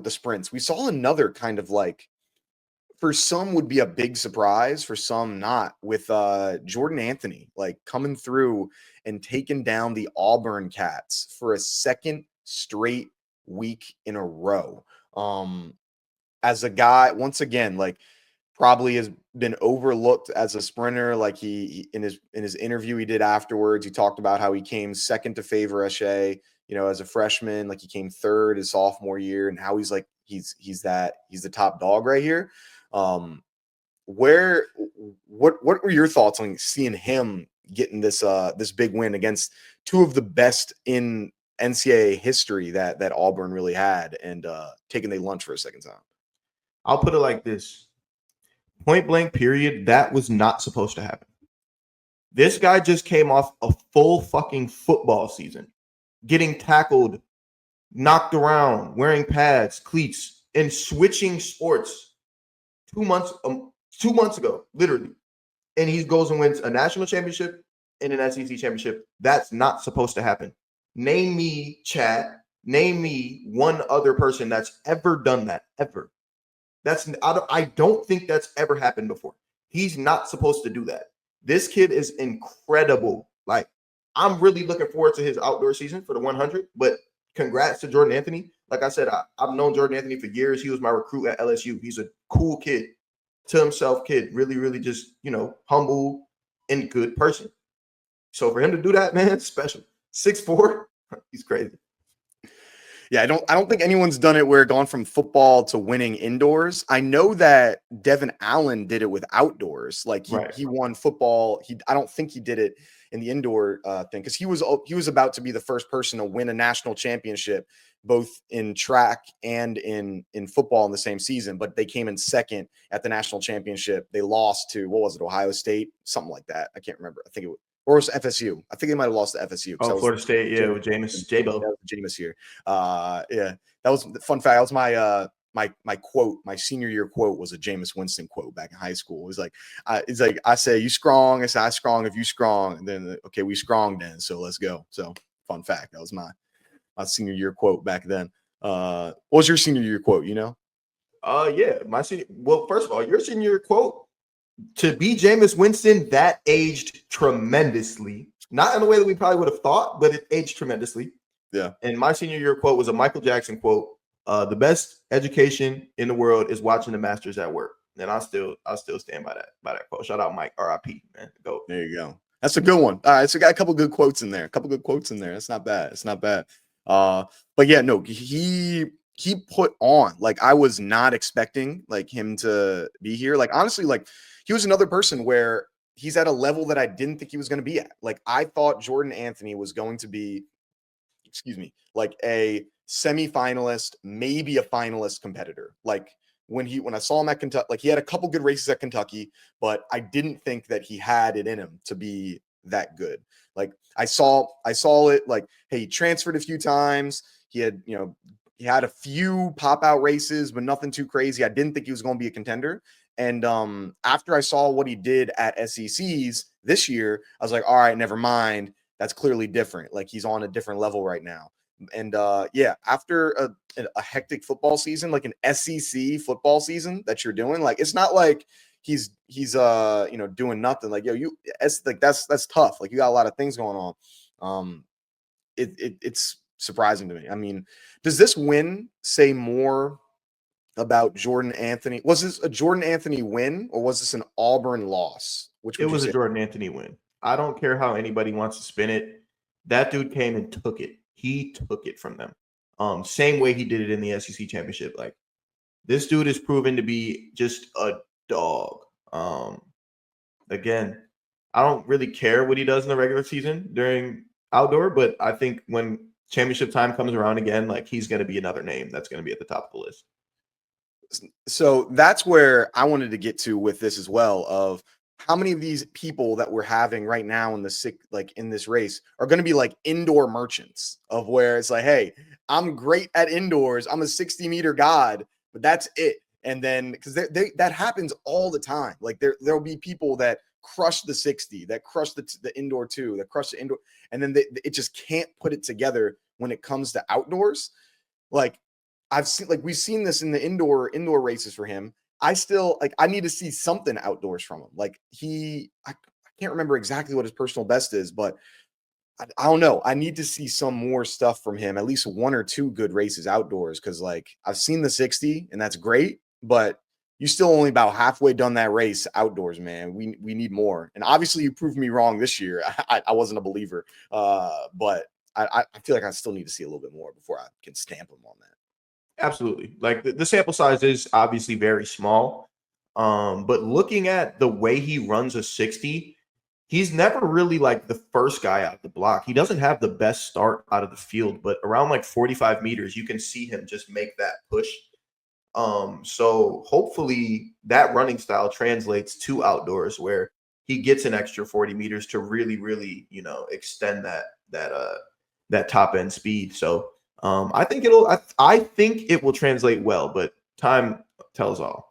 the sprints, we saw another kind of like, for some would be a big surprise, for some not, with Jordan Anthony like coming through and taking down the Auburn Cats for a second straight week in a row. As a guy, once again, like probably has been overlooked as a sprinter. Like in his interview he did afterwards, he talked about how he came second to Favor Eshe, as a freshman. Like he came third his sophomore year, and how he's like he's the top dog right here. Where what were your thoughts on seeing him getting this big win against two of the best in NCAA history that Auburn really had, and taking their lunch for a second time? I'll put it like this. Point blank period, that was not supposed to happen. This guy just came off a full fucking football season, getting tackled, knocked around, wearing pads, cleats, and switching sports 2 months 2 months ago, literally. And he goes and wins a national championship and an SEC championship. That's not supposed to happen. Name me, chat, name me one other person that's ever done that, ever. I don't think that's ever happened before. He's not supposed to do that. This kid is incredible. Like, I'm really looking forward to his outdoor season for the 100, but congrats to Jordan Anthony. Like I said, I've known Jordan Anthony for years. He was my recruit at LSU. He's a cool kid, to himself kid, really, really just, humble and good person. So for him to do that, man, it's special. 6'4", he's crazy. Yeah, I don't think anyone's done it where gone from football to winning indoors. I know that Devin Allen did it with outdoors. Like he won football. I don't think he did it in the indoor thing, because he was about to be the first person to win a national championship both in track and in football in the same season. But they came in second at the national championship. They lost to, what was it, Ohio State, something like that. I can't remember. I think it was. Or it was FSU. I think they might have lost to FSU. Oh, Florida State, yeah, with Jameis, J-Bo. Jameis here. Yeah, that was the fun fact. That was my quote. My senior year quote was a Jameis Winston quote back in high school. It was like, I say, you strong. I say, I strong if you strong. And then, okay, we strong then. So let's go. So fun fact. That was my senior year quote back then. What was your senior year quote? Yeah, my senior. Well, first of all, your senior year quote, to be Jameis Winston, that aged tremendously. Not in the way that we probably would have thought, but it aged tremendously. Yeah. And my senior year quote was a Michael Jackson quote. The best education in the world is watching the masters at work. And I'll still stand by that quote. Shout out Mike, RIP, man. Go. There you go. That's a good one. All right, so got a couple good quotes in there. That's not bad. But yeah, no, he put on, like, I was not expecting like him to be here. Like, honestly, like, he was another person where he's at a level that I didn't think he was going to be at. Like, I thought Jordan Anthony was going to be, like a semifinalist, maybe a finalist competitor. Like when I saw him at Kentucky, like he had a couple good races at Kentucky, but I didn't think that he had it in him to be that good. Like I saw it, like, hey, he transferred a few times. He had, he had a few pop out races, but nothing too crazy. I didn't think he was going to be a contender. And after I saw what he did at SECs this year, I was like, all right, never mind. That's clearly different. Like he's on a different level right now. And yeah, after a hectic football season, like an SEC football season that you're doing, like it's not like he's doing nothing. Like, that's tough. Like you got a lot of things going on. It's surprising to me. I mean, does this win say more about Jordan Anthony? Was this a Jordan Anthony win, or was this an Auburn loss? It was a Jordan Anthony win. I don't care how anybody wants to spin it. That dude came and took it. He took it from them. Same way he did it in the SEC championship. Like, this dude is proven to be just a dog. Again, I don't really care what he does in the regular season during outdoor, but I think when championship time comes around again, like, he's going to be another name that's going to be at the top of the list. So that's where I wanted to get to with this as well, of how many of these people that we're having right now in this race are going to be like indoor merchants, of where it's like, hey, I'm great at indoors. I'm a 60-meter god, but that's it. And then, because that happens all the time. Like there'll be people that crush the 60, that crush the indoor 2, that crush the indoor, and then it just can't put it together when it comes to outdoors. Like, I've seen, like, we've seen this in the indoor races for him. I still, like, I need to see something outdoors from him. Like, I can't remember exactly what his personal best is, but I don't know. I need to see some more stuff from him, at least 1 or 2 good races outdoors. Cause like I've seen the 60 and that's great, but you still only about halfway done that race outdoors, man. We need more. And obviously you proved me wrong this year. I wasn't a believer. But I feel like I still need to see a little bit more before I can stamp him on that. Absolutely. Like the sample size is obviously very small. But looking at the way he runs a 60, he's never really like the first guy out the block. He doesn't have the best start out of the field, but around like 45 meters, you can see him just make that push. So hopefully that running style translates to outdoors where he gets an extra 40 meters to really, really, extend that top end speed. So I think it will translate well, but time tells all.